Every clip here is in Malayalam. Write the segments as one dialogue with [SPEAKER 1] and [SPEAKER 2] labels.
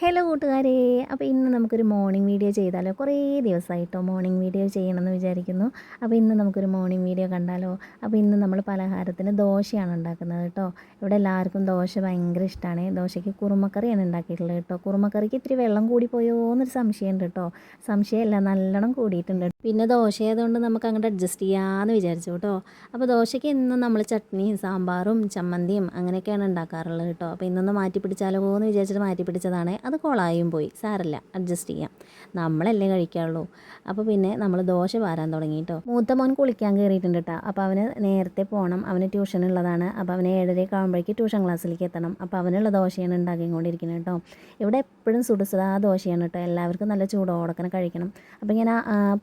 [SPEAKER 1] ഹലോ കൂട്ടുകാരെ, അപ്പോൾ ഇന്ന് നമുക്കൊരു മോർണിംഗ് വീഡിയോ ചെയ്താലോ? കുറേ ദിവസമായിട്ടോ മോർണിംഗ് വീഡിയോ ചെയ്യണമെന്ന് വിചാരിക്കുന്നു. അപ്പോൾ ഇന്ന് നമുക്കൊരു മോർണിംഗ് വീഡിയോ കണ്ടാലോ? അപ്പോൾ ഇന്ന് നമ്മൾ പലഹാരത്തിന് ദോശയാണ് ഉണ്ടാക്കുന്നത് കേട്ടോ. ഇവിടെ എല്ലാവർക്കും ദോശ ഭയങ്കര ഇഷ്ടമാണ്. ദോശയ്ക്ക് കുറുമക്കറിയാണ് ഉണ്ടാക്കിയിട്ടുള്ളത് കേട്ടോ. കുറുമക്കറിക്ക് ഇത്തിരി വെള്ളം കൂടി പോയോ എന്നൊരു സംശയമുണ്ട് കേട്ടോ. സംശയമല്ല, നല്ലോണം കൂടിയിട്ടുണ്ട്. പിന്നെ ദോശ ആയതുകൊണ്ട് നമുക്ക് അങ്ങോട്ട് അഡ്ജസ്റ്റ് ചെയ്യാമെന്ന് വിചാരിച്ചു കേട്ടോ. അപ്പോൾ ദോശയ്ക്ക് ഇന്ന് നമ്മൾ ചട്നിയും സാമ്പാറും ചമ്മന്തിയും അങ്ങനെയൊക്കെയാണ് ഉണ്ടാക്കാറുള്ളത് കേട്ടോ. അപ്പോൾ ഇന്നൊന്ന് മാറ്റി പിടിച്ചാലോ എന്ന് വിചാരിച്ചിട്ട് മാറ്റി പിടിച്ചതാണ്. അത് കൊളായും പോയി, സാരല്ല, അഡ്ജസ്റ്റ് ചെയ്യാം, നമ്മളല്ലേ കഴിക്കാറുള്ളൂ. അപ്പോൾ പിന്നെ നമ്മൾ ദോശ പാരാൻ തുടങ്ങി കേട്ടോ. മൂത്ത മോൻ കുളിക്കാൻ കയറിയിട്ടുണ്ട് കേട്ടോ. അപ്പോൾ അവന് നേരത്തെ പോകണം, അവന് ട്യൂഷൻ ഉള്ളതാണ്. അപ്പോൾ അവന് 7:30 ആകുമ്പോഴേക്ക് ട്യൂഷൻ ക്ലാസ്സിലേക്ക് എത്തണം. അപ്പോൾ അവനുള്ള ദോശയാണ് ഉണ്ടാക്കിക്കൊണ്ടിരിക്കുന്നത് കേട്ടോ. ഇവിടെ എപ്പോഴും സുടുസുടാ ദോശയാണ് കേട്ടോ. എല്ലാവർക്കും നല്ല ചൂടോടക്കനെ കഴിക്കണം. അപ്പോൾ ഇങ്ങനെ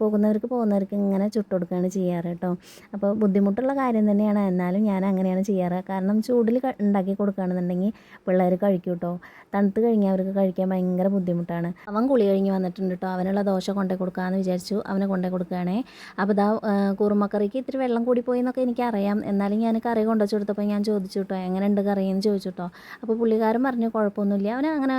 [SPEAKER 1] പോകുന്നവർക്ക് ഇങ്ങനെ ചുട്ടുകൊടുക്കുകയാണ് ചെയ്യാറ് കേട്ടോ. അപ്പോൾ ബുദ്ധിമുട്ടുള്ള കാര്യം തന്നെയാണ്, എന്നാലും ഞാൻ അങ്ങനെയാണ് ചെയ്യാറ്. കാരണം ചൂടിൽ ഉണ്ടാക്കി കൊടുക്കുകയാണെന്നുണ്ടെങ്കിൽ പിള്ളേർ കഴിക്കും കേട്ടോ. തണുത്ത് കഴിഞ്ഞാൽ അവർക്ക് കഴിക്കാൻ ഭയങ്കര ബുദ്ധിമുട്ടാണ്. അവൻ കുളി കഴിഞ്ഞ് വന്നിട്ടുണ്ട് കേട്ടോ. അവനുള്ള ദോശ കൊണ്ടേ കൊടുക്കാമെന്ന് വിചാരിച്ചു. അവനെ കൊണ്ടേ കൊടുക്കുകയാണേ. അപ്പോൾ കുറുമക്കറിക്ക് ഇത്തിരി വെള്ളം കൂടി പോയി എന്നൊക്കെ എനിക്കറിയാം. എന്നാലും ഞാൻ കറി കൊണ്ടുവച്ച് കൊടുത്തപ്പോൾ ഞാൻ ചോദിച്ചു കേട്ടോ, എങ്ങനെയുണ്ട് കറി എന്ന് ചോദിച്ചു കേട്ടോ. അപ്പോൾ പുള്ളിക്കാരൻ പറഞ്ഞു കുഴപ്പമൊന്നുമില്ല. അവന് അങ്ങനെ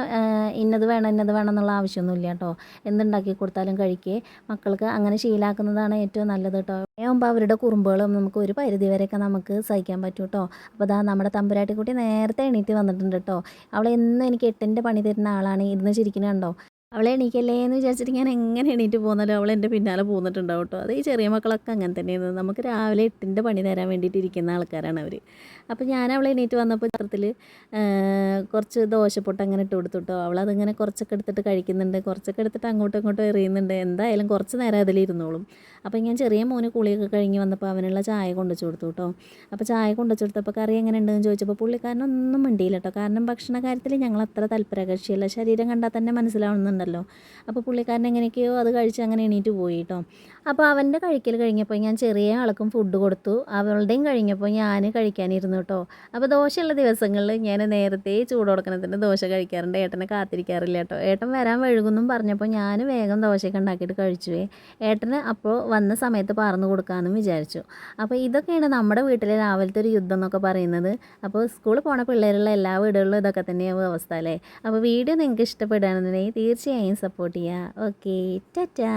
[SPEAKER 1] ഇന്നത് വേണം എന്നുള്ള ആവശ്യമൊന്നുമില്ല കേട്ടോ. എന്തുണ്ടാക്കി കൊടുത്താലും കഴിക്കേ. മക്കൾക്ക് അങ്ങനെ ശീലാക്കുന്നതാണ് ഏറ്റവും നല്ലത് കേട്ടോ. ആകുമ്പോൾ അവരുടെ കുറുമ്പുകളും നമുക്ക് ഒരു പരിധി വരെയൊക്കെ നമുക്ക് സഹിക്കാൻ പറ്റും കേട്ടോ. അപ്പോൾ നമ്മുടെ തമ്പുരാട്ടിക്കുട്ടി നേരത്തെ എണീറ്റ് വന്നിട്ടുണ്ട് കേട്ടോ. അവളെന്നും എനിക്ക് 8ൻ്റെ പണി തരുന്ന ആളാണ്. ഇരുന്ന് ചിരിക്കുന്നുണ്ടോ? അവളെ എണീക്കല്ലേ എന്ന് വിചാരിച്ചിട്ട് ഞാൻ എങ്ങനെ എണീറ്റ് പോകുന്നല്ലോ അവൾ എൻ്റെ പിന്നാലെ പോന്നിട്ടുണ്ടാവും കേട്ടോ. അത് ഈ ചെറിയ മക്കളൊക്കെ അങ്ങനെ തന്നെയാണ്. നമുക്ക് രാവിലെ 8ൻ്റെ പണി തരാൻ വേണ്ടിയിട്ട് ഇരിക്കുന്ന ആൾക്കാരാണ് അവർ. അപ്പോൾ ഞാൻ അവളെ എണീറ്റ് വന്നപ്പോൾ ചിത്രത്തിൽ കുറച്ച് ദോശപ്പൊട്ട് അങ്ങനെ ഇട്ട് കൊടുത്തു കേട്ടോ. അവളതിങ്ങനെ കുറച്ചൊക്കെ എടുത്തിട്ട് കഴിക്കുന്നുണ്ട്, കുറച്ചൊക്കെ എടുത്തിട്ട് അങ്ങോട്ടും ഇങ്ങോട്ടും എറിയുന്നുണ്ട്. എന്തായാലും കുറച്ച് നേരം അതിലിരുന്നോളും. അപ്പോൾ ഞാൻ ചെറിയ മോന് കുളിയൊക്കെ കഴിഞ്ഞ് വന്നപ്പോൾ അവനുള്ള ചായ കൊണ്ടുവച്ച് കൊടുത്തു കേട്ടോ. അപ്പോൾ ചായ കൊണ്ടുവച്ച് കൊടുത്തപ്പോൾ കറി എങ്ങനെ ഉണ്ടെന്ന് ചോദിച്ചപ്പോൾ പുള്ളിക്കാരനൊന്നും മിണ്ടിയില്ല കേട്ടോ. കാരണം ഭക്ഷണ കാര്യത്തിൽ ഞങ്ങൾ അത്ര താല്പര്യകക്ഷിയല്ല. ശരീരം കണ്ടാൽ തന്നെ മനസ്സിലാവുന്നുണ്ടല്ലോ. അപ്പോൾ പുള്ളിക്കാരൻ എങ്ങനെയൊക്കെയോ അത് കഴിച്ച് അങ്ങനെ എണീറ്റ് പോയി കേട്ടോ. അപ്പോൾ അവൻ്റെ കഴിക്കൽ കഴിഞ്ഞപ്പോൾ ഞാൻ ചെറിയ ആൾക്കും ഫുഡ് കൊടുത്തു. അവളുടെയും കഴിഞ്ഞപ്പോൾ ഞാൻ കഴിക്കാനിരുന്നു കേട്ടോ. അപ്പോൾ ദോശയുള്ള ദിവസങ്ങളിൽ ഞാൻ നേരത്തെ ചൂടോടക്കണത്തിന് ദോശ കഴിക്കാറുണ്ട്. ഏട്ടനെ കാത്തിരിക്കാറില്ല കേട്ടോ. ഏട്ടൻ വരാൻ വഴുകുന്നും പറഞ്ഞപ്പോൾ ഞാൻ വേഗം ദോശയൊക്കെ ഉണ്ടാക്കിയിട്ട് കഴിച്ചുവേ. ഏട്ടന് അപ്പോൾ വന്ന സമയത്ത് പറന്നു കൊടുക്കാമെന്നും വിചാരിച്ചു. അപ്പോൾ ഇതൊക്കെയാണ് നമ്മുടെ വീട്ടിലെ രാവിലത്തെ ഒരു യുദ്ധം എന്നൊക്കെ പറയുന്നത്. അപ്പോൾ സ്കൂളിൽ പോണ പിള്ളേരുള്ള എല്ലാ വീടുകളിലും ഇതൊക്കെ തന്നെയാവും അവസ്ഥ അല്ലേ. അപ്പോൾ വീഡിയോ നിങ്ങൾക്ക് ഇഷ്ടപ്പെടുകയാണെന്നുണ്ടെങ്കിൽ തീർച്ചയായും സപ്പോർട്ട് ചെയ്യുക. ഓക്കെ, ടാറ്റാ.